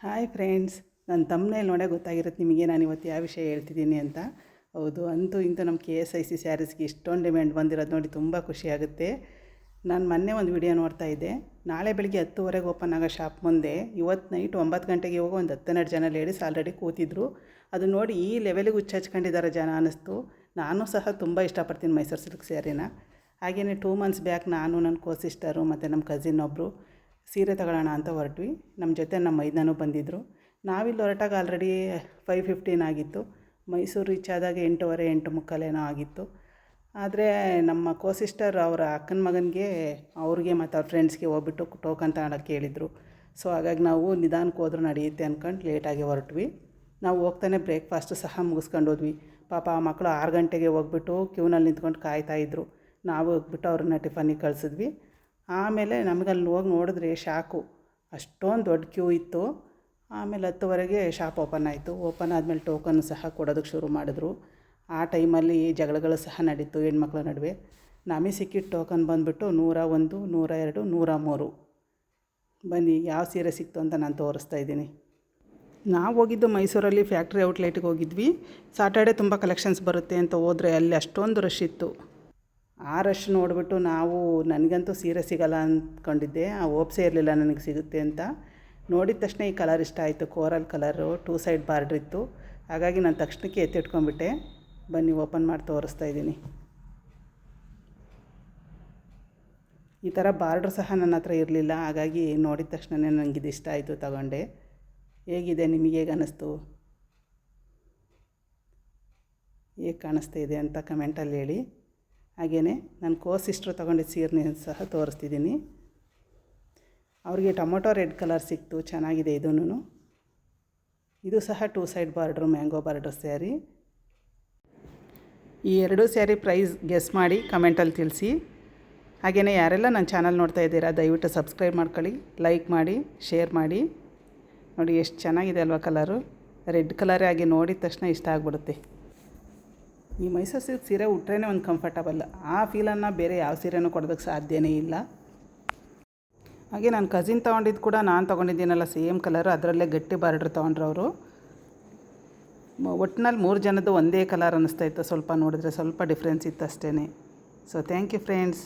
Hi friends, ನನ್ನ ತಮ್ಮನೇಲಿ ನೋಡೇ ಗೊತ್ತಾಗಿರುತ್ತೆ ನಿಮಗೆ ನಾನು ಇವತ್ತು ಯಾವ ವಿಷಯ ಹೇಳ್ತಿದ್ದೀನಿ ಅಂತ. ಹೌದು, ಅಂತೂ ಇಂತೂ ನಮ್ಮ KSIC ಸ್ಯಾರೀಸ್ಗೆ ಇಷ್ಟೊಂದು ಡಿಮ್ಯಾಂಡ್ ಬಂದಿರೋದು ನೋಡಿ ತುಂಬ ಖುಷಿಯಾಗುತ್ತೆ. ನಾನು ಮೊನ್ನೆ ಒಂದು ವಿಡಿಯೋ ನೋಡ್ತಾ ಇದ್ದೆ. ನಾಳೆ ಬೆಳಿಗ್ಗೆ 10:30ಗೆ ಓಪನ್ ಆಗೋ ಶಾಪ್ ಮುಂದೆ ಇವತ್ತು ನೈಟ್ 9 ಗಂಟೆಗೆ ಹೋಗೋ ಒಂದು 10-12 ಜನ ಲೇಡೀಸ್ ಆಲ್ರೆಡಿ ಕೂತಿದ್ರು. ಅದು ನೋಡಿ ಈ ಲೆವೆಲಿಗೆ ಹುಚ್ಚಚ್ಕೊಂಡಿದ್ದಾರೆ ಜನ ಅನ್ನಿಸ್ತು. ನಾನು ಸಹ ತುಂಬ ಇಷ್ಟಪಡ್ತೀನಿ ಮೈಸೂರು ಸಿಲ್ಕ್ ಸ್ಯಾರಿನ. ಹಾಗೆಯೇ 2 ಮಂತ್ಸ್ ಬ್ಯಾಕ್ ನಾನು ನನ್ನ ಸಿಸ್ಟರು ಮತ್ತು ನಮ್ಮ ಕಸಿನ್ ಒಬ್ಬರು ಸೀರೆ ತಗೊಳ್ಳೋಣ ಅಂತ ಹೊರಟ್ವಿ. ನಮ್ಮ ಜೊತೆ ನಮ್ಮ ಮೈದಾನೂ ಬಂದಿದ್ದರು. ನಾವಿಲ್ಲಿ ಹೊರಟಾಗ ಆಲ್ರೆಡಿ 5:15 ಆಗಿತ್ತು. ಮೈಸೂರು ರೀಚ್ ಆದಾಗ 8:15 8:45 ಏನೋ ಆಗಿತ್ತು. ಆದರೆ ನಮ್ಮ ಸಿಸ್ಟರ್ ಅವರ ಅಕ್ಕನ ಮಗನಿಗೆ ಅವ್ರಿಗೆ ಮತ್ತು ಅವ್ರ ಫ್ರೆಂಡ್ಸ್ಗೆ ಹೋಗ್ಬಿಟ್ಟು ಟೋಕನ್ ತಗೊಳಕ್ಕೆ ಹೇಳಿದರು. ಸೊ ಹಾಗಾಗಿ ನಾವು ನಿಧಾನಕ್ಕೆ ಹೋದ್ರೂ ನಡೆಯುತ್ತೆ ಅಂದ್ಕೊಂಡು ಲೇಟಾಗಿ ಹೊರಟ್ವಿ. ನಾವು ಹೋಗ್ತಾನೆ ಬ್ರೇಕ್ಫಾಸ್ಟು ಸಹ ಮುಗಿಸ್ಕೊಂಡು ಹೋದ್ವಿ. ಪಾಪ ಆ ಮಕ್ಕಳು 6 ಗಂಟೆಗೆ ಹೋಗ್ಬಿಟ್ಟು ಕ್ಯೂನಲ್ಲಿ ನಿಂತ್ಕೊಂಡು ಕಾಯ್ತಾಯಿದ್ರು. ನಾವು ಹೋಗ್ಬಿಟ್ಟು ಅವ್ರನ್ನ ಟಿಫನಿಗೆ ಕಳಿಸಿದ್ವಿ. ಆಮೇಲೆ ನಮಗಲ್ಲಿ ಹೋಗಿ ನೋಡಿದ್ರೆ ಶಾಕು, ಅಷ್ಟೊಂದು ದೊಡ್ಡ ಕ್ಯೂ ಇತ್ತು. ಆಮೇಲೆ 10:00ವರೆಗೆ ಶಾಪ್ ಓಪನ್ ಆಯಿತು. ಓಪನ್ ಆದಮೇಲೆ ಟೋಕನ್ನು ಸಹ ಕೊಡೋದಕ್ಕೆ ಶುರು ಮಾಡಿದ್ರು. ಆ ಟೈಮಲ್ಲಿ ಜಗಳಗಳು ಸಹ ನಡೀತು ಹೆಣ್ಮಕ್ಳ ನಡುವೆ. ನಮಗೆ ಸಿಕ್ಕಿದ ಟೋಕನ್ ಬಂದುಬಿಟ್ಟು 101, 102, 103. ಬನ್ನಿ ಯಾವ ಸೀರೆ ಸಿಕ್ತು ಅಂತ ನಾನು ತೋರಿಸ್ತಾ ಇದ್ದೀನಿ. ನಾವು ಹೋಗಿದ್ದು ಮೈಸೂರಲ್ಲಿ ಫ್ಯಾಕ್ಟ್ರಿ ಔಟ್ಲೆಟ್ಗೆ ಹೋಗಿದ್ವಿ. ಸಾಟರ್ಡೆ ತುಂಬ ಕಲೆಕ್ಷನ್ಸ್ ಬರುತ್ತೆ ಅಂತ ಹೋದರೆ ಅಲ್ಲಿ ಅಷ್ಟೊಂದು ರಶ್ ಇತ್ತು. ಆ ರಶ್ ನೋಡಿಬಿಟ್ಟು ನನಗಂತೂ ಸೀರೆ ಸಿಗೋಲ್ಲ ಅಂದ್ಕೊಂಡಿದ್ದೆ. ಹೋಪ್ಸೇ ಇರಲಿಲ್ಲ ನನಗೆ ಸಿಗುತ್ತೆ ಅಂತ. ನೋಡಿದ ತಕ್ಷಣ ಈ ಕಲರ್ ಇಷ್ಟ ಆಯಿತು. ಕೋರಲ್ ಕಲರು, 2 ಸೈಡ್ ಬಾರ್ಡ್ರ್ ಇತ್ತು. ಹಾಗಾಗಿ ನಾನು ತಕ್ಷಣಕ್ಕೆ ಎತ್ತಿಟ್ಕೊಂಡ್ಬಿಟ್ಟೆ. ಬನ್ನಿ ಓಪನ್ ಮಾಡಿ ತೋರಿಸ್ತಾ ಇದ್ದೀನಿ. ಈ ಥರ ಬಾರ್ಡ್ರ್ ಸಹ ನನ್ನ ಹತ್ರ ಇರಲಿಲ್ಲ. ಹಾಗಾಗಿ ನೋಡಿದ ತಕ್ಷಣವೇ ನನಗಿದು ಇಷ್ಟ ಆಯಿತು, ತಗೊಂಡೆ. ಹೇಗಿದೆ, ನಿಮಗೆ ಹೇಗೆ ಅನ್ನಿಸ್ತು, ಹೇಗೆ ಕಾಣಿಸ್ತಾ ಇದೆ ಅಂತ ಕಮೆಂಟಲ್ಲಿ ಹೇಳಿ. ಹಾಗೆಯೇ ನನ್ನ ಸಿಸ್ಟ್ರು ತೊಗೊಂಡಿದ್ದ ಸೀರೆನ ಸಹ ತೋರಿಸ್ತಿದ್ದೀನಿ. ಅವ್ರಿಗೆ ಟೊಮೊಟೊ ರೆಡ್ ಕಲರ್ ಸಿಕ್ತು, ಚೆನ್ನಾಗಿದೆ ಇದೂ. ಇದು ಸಹ 2 side border, mango border sari. ಈ 2 ಸ್ಯಾರಿ ಪ್ರೈಸ್ ಗೆಸ್ ಮಾಡಿ ಕಮೆಂಟಲ್ಲಿ ತಿಳಿಸಿ. ಹಾಗೆಯೇ ಯಾರೆಲ್ಲ ನನ್ನ ಚಾನಲ್ ನೋಡ್ತಾ ಇದ್ದೀರಾ ದಯವಿಟ್ಟು ಸಬ್ಸ್ಕ್ರೈಬ್ ಮಾಡ್ಕೊಳ್ಳಿ, ಲೈಕ್ ಮಾಡಿ, ಶೇರ್ ಮಾಡಿ. ನೋಡಿ ಎಷ್ಟು ಚೆನ್ನಾಗಿದೆ ಅಲ್ವಾ ಕಲರು. ರೆಡ್ ಕಲರೇ ಆಗಿ ನೋಡಿದ ತಕ್ಷಣ ಇಷ್ಟ ಆಗಿಬಿಡುತ್ತೆ. ಈ ಮೈಸೂರು ಸಿಲ್ಕ್ ಸೀರೆ ಉಟ್ರೇ ಒಂದು ಕಂಫರ್ಟಬಲ್. ಆ ಫೀಲನ್ನು ಬೇರೆ ಯಾವ ಸೀರೆನೂ ಕೊಡೋದಕ್ಕೆ ಸಾಧ್ಯವೇ ಇಲ್ಲ. ಹಾಗೆ ನನ್ನ ಕಸಿನ್ ತೊಗೊಂಡಿದ್ದು ಕೂಡ ನಾನು ತೊಗೊಂಡಿದ್ದೀನಲ್ಲ ಸೇಮ್ ಕಲರು, ಅದರಲ್ಲೇ ಗಟ್ಟಿ ಬಾರ್ಡ್ರ್ ತೊಗೊಂಡ್ರು ಅವರು. ಒಟ್ಟಿನಲ್ಲಿ 3 ಜನದ್ದು ಒಂದೇ ಕಲರ್ ಅನ್ನಿಸ್ತಾ ಇತ್ತು. ಸ್ವಲ್ಪ ನೋಡಿದ್ರೆ ಸ್ವಲ್ಪ ಡಿಫ್ರೆನ್ಸ್ ಇತ್ತು ಅಷ್ಟೇ. So thank you friends.